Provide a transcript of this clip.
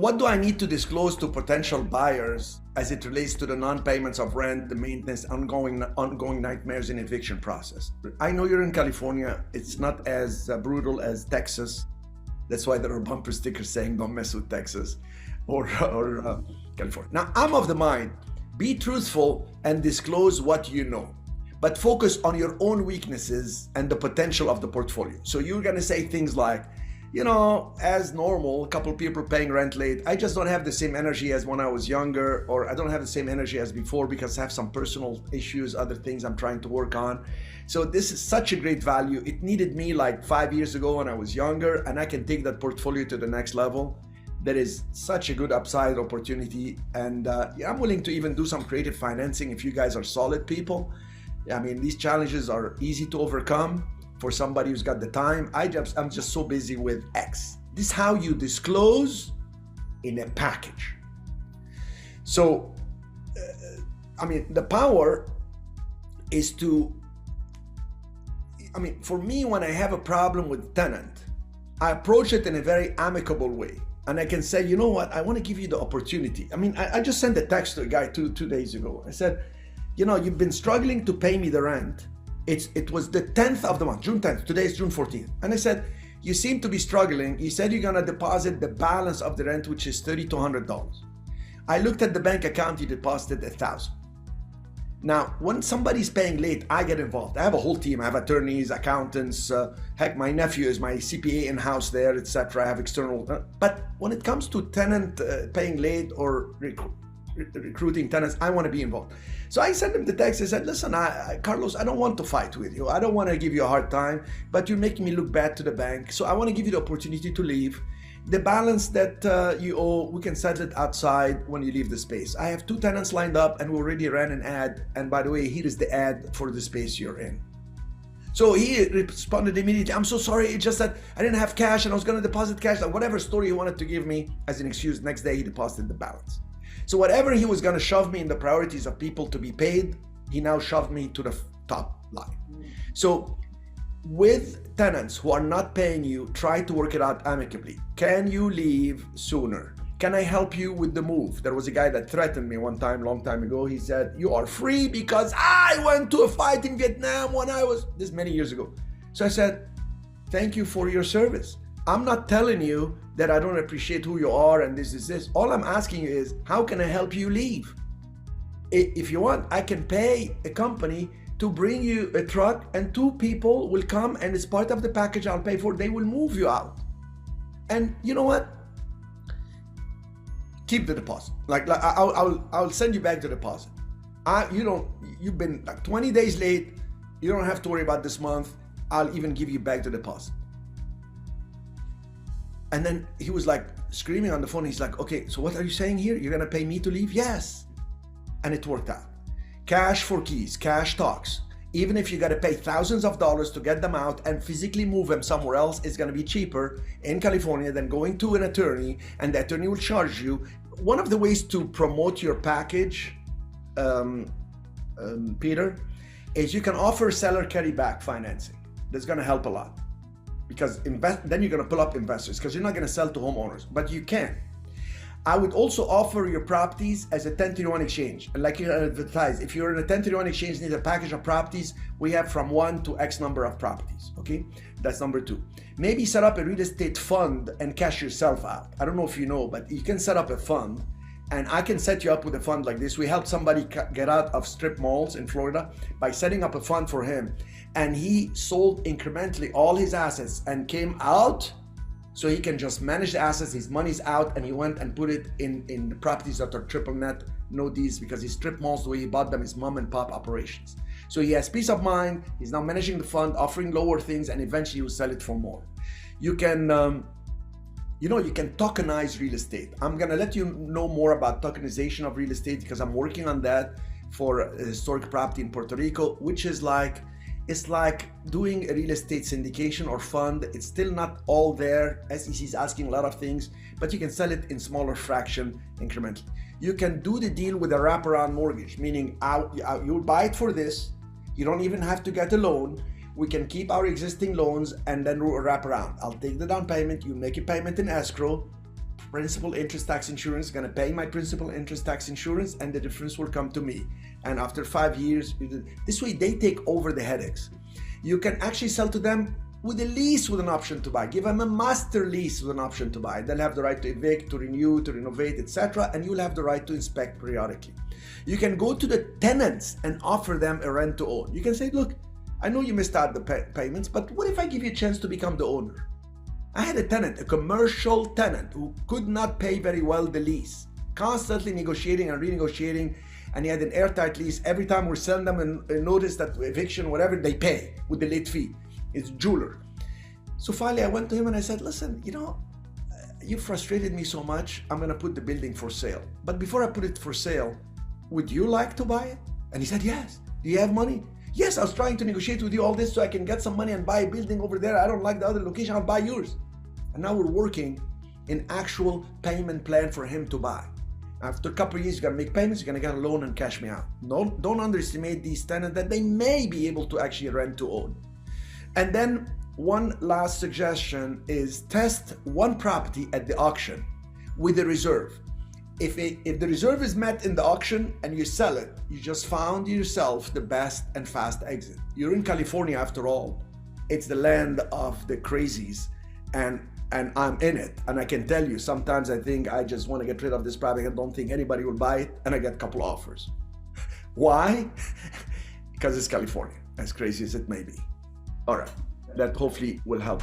what do I need to disclose to potential buyers as it relates to the non-payments of rent, the maintenance, ongoing nightmares in eviction process? I know you're in California. It's not as brutal as Texas. That's why there are bumper stickers saying don't mess with Texas or California. Now, I'm of the mind, be truthful and disclose what you know, but focus on your own weaknesses and the potential of the portfolio. So you're gonna say things like, you know, as normal, a couple of people paying rent late. I just don't have the same energy as when I was younger, or I don't have the same energy as before because I have some personal issues, other things I'm trying to work on. So this is such a great value. It needed me like 5 years ago when I was younger, and I can take that portfolio to the next level. There is such a good upside opportunity, and yeah, I'm willing to even do some creative financing if you guys are solid people. I mean, these challenges are easy to overcome for somebody who's got the time. I'm just so busy with X. This is how you disclose in a package. So, I mean, the power is to, I mean, for me, when I have a problem with tenant, I approach it in a very amicable way. And I can say, you know what, I want to give you the opportunity. I mean, I just sent a text to a guy two days ago. I said, you know, you've been struggling to pay me the rent. It was the 10th of the month, June 10th, today is June 14th. And I said, you seem to be struggling. You said you're gonna deposit the balance of the rent, which is $3,200. I looked at the bank account, you deposited $1,000. Now, when somebody's paying late, I get involved. I have a whole team. I have attorneys, accountants, heck, my nephew is my CPA in-house there, etc. I have external, but when it comes to tenant paying late or recruiting tenants, I want to be involved. So I sent him the text. I said, listen, Carlos, I don't want to fight with you. I don't want to give you a hard time, but you're making me look bad to the bank. So I want to give you the opportunity to leave. The balance that you owe, we can settle it outside when you leave the space. I have 2 tenants lined up and we already ran an ad. And by the way, here is the ad for the space you're in. So he responded immediately, I'm so sorry, it's just that I didn't have cash and I was going to deposit cash. Like whatever story he wanted to give me as an excuse, next day he deposited the balance. So whatever he was going to shove me in the priorities of people to be paid, he now shoved me to the top line. So with tenants who are not paying you, try to work it out amicably. Can you leave sooner? Can I help you with the move? There was a guy that threatened me one time, long time ago. He said, you are free because I went to a fight in Vietnam when I was, this many years ago. So I said, thank you for your service. I'm not telling you that I don't appreciate who you are and this is this. All I'm asking you is, how can I help you leave? If you want, I can pay a company to bring you a truck and 2 people will come and it's part of the package I'll pay for. They will move you out. And you know what? Keep the deposit. Like I'll send you back the deposit. You've been like 20 days late. You don't have to worry about this month. I'll even give you back the deposit. And then he was like screaming on the phone. He's like, okay, so what are you saying here? You're gonna pay me to leave? Yes. And it worked out. Cash for keys, cash talks. Even if you gotta pay thousands of dollars to get them out and physically move them somewhere else, it's gonna be cheaper in California than going to an attorney, and the attorney will charge you. One of the ways to promote your package, Peter, is you can offer seller carryback financing. That's gonna help a lot. Because then you're going to pull up investors because you're not going to sell to homeowners, but you can. I would also offer your properties as a 1031 exchange. And like you advertise, if you're in a 1031 exchange, need a package of properties, we have from 1 to X number of properties, okay? That's number 2. Maybe set up a real estate fund and cash yourself out. I don't know if you know, but you can set up a fund and I can set you up with a fund like this. We helped somebody get out of strip malls in Florida by setting up a fund for him. And he sold incrementally all his assets and came out so he can just manage the assets. His money's out and he went and put it in the properties that are triple net, no Ds, because his strip malls, the way he bought them is mom and pop operations. So he has peace of mind. He's now managing the fund, offering lower things, and eventually he'll sell it for more. You can, you can tokenize real estate. I'm gonna let you know more about tokenization of real estate because I'm working on that for a historic property in Puerto Rico, which is like, it's like doing a real estate syndication or fund. It's still not all there. SEC is asking a lot of things, but you can sell it in smaller fraction incrementally. You can do the deal with a wraparound mortgage, meaning you'll buy it for this. You don't even have to get a loan. We can keep our existing loans and then wrap around. I'll take the down payment. You make a payment in escrow, principal interest tax insurance, going to pay my principal interest tax insurance, and the difference will come to me. And after 5 years, this way they take over the headaches. You can actually sell to them with a lease with an option to buy. Give them a master lease with an option to buy. They'll have the right to evict, to renew, to renovate, etc. And you'll have the right to inspect periodically. You can go to the tenants and offer them a rent to own. You can say, look, I know you missed out the payments, but what if I give you a chance to become the owner? I had a tenant, a commercial tenant, who could not pay very well the lease, constantly negotiating and renegotiating, and he had an airtight lease. Every time we send them a notice that eviction, whatever, they pay with the late fee. It's jeweler. So finally I went to him and I said, listen, you frustrated me so much, I'm gonna put the building for sale. But before I put it for sale, would you like to buy it? And he said, yes. Do you have money? Yes, I was trying to negotiate with you all this so I can get some money and buy a building over there. I don't like the other location, I'll buy yours. And now we're working in actual payment plan for him to buy. After a couple of years, you're gonna make payments, you're gonna get a loan and cash me out. No, don't underestimate these tenants that they may be able to actually rent to own. And then one last suggestion is test one property at the auction with a reserve. If the reserve is met in the auction and you sell it, you just found yourself the best and fast exit. You're in California after all. It's the land of the crazies, and I'm in it. And I can tell you, sometimes I think I just want to get rid of this property. I don't think anybody will buy it, and I get a couple offers. Why? Because it's California, as crazy as it may be. All right, that hopefully will help.